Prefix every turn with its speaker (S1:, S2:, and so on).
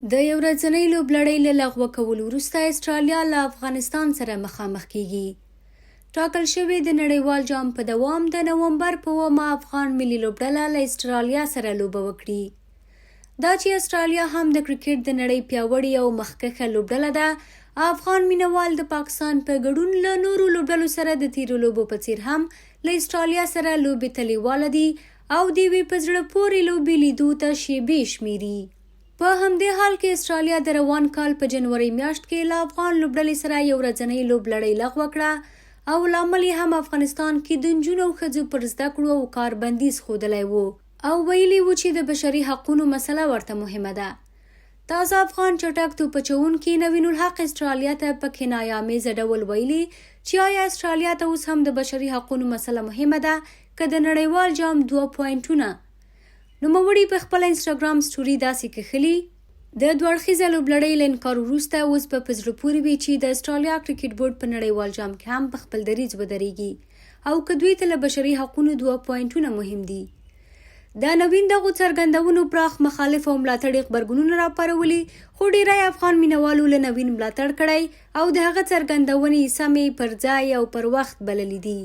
S1: د یو ورځنۍ لوبلړۍ له لغوه کولو وروسته اسټرالیا له افغانستان سره مخامخ کیږي. ټاکل شوې د نړیوال جام په دوام د نومبر په 9 افغان ملي لوبډله له اسټرالیا سره لوبه وکړي. دا چې اسټرالیا هم د کرکټ د نړۍ پیاوړې او مخکښه لوبډله ده، افغان مینوال د پاکستان په ګډون له نورو لوبډلو سره د تیرو لوبو په څیر هم له اسټرالیا سره لوبې ته لیواله دي او د یوې په زړه پورې لوبې لیدو ته شیبې شمیري. په همدې حال کې اسټرالیا د روان کال په جنوري میاشت کې له افغان لوبډلې سره یو ورځنۍ لوبلړۍ لغوه کړه او لامل یې هم افغانستان کې د نجونو او ښځو پر زده کړو او کار بندیز ښودلی و او ویلي و چې د بشري حقونو مسله ورته مهمه ده. تازه افغان چټک توپ اچوونکي نوین الحق اسټرالیا ته په کنایه‌آمیزه ډول ویلي چې آیا اسټرالیا ته اوس هم د بشري حقونو مسله مهمه ده که د نړیوال جام 2 پوینټونه. نوموړي په خپل انسټاګرام سټوري داسې کښلي: د دوه اړخیزه لوبلړۍ له انکار وروسته اوس په زړه پورې وي چې د اسټرالیا کرکټ بورډ په نړیوال جام کې هم په خپل دریځ ودرېږي او که دوی ته له بشري حقونو 2 پوینټونه مهم دي. د نوین دغو څرګندونو پراخ مخالف او ملاتړي غبرګونونه راپارولي، خو ډیری افغان مینوالو له نوین ملاتړ کړی او د هغه څرګندونې سمې، پر ځای او پر وخت بللي دي.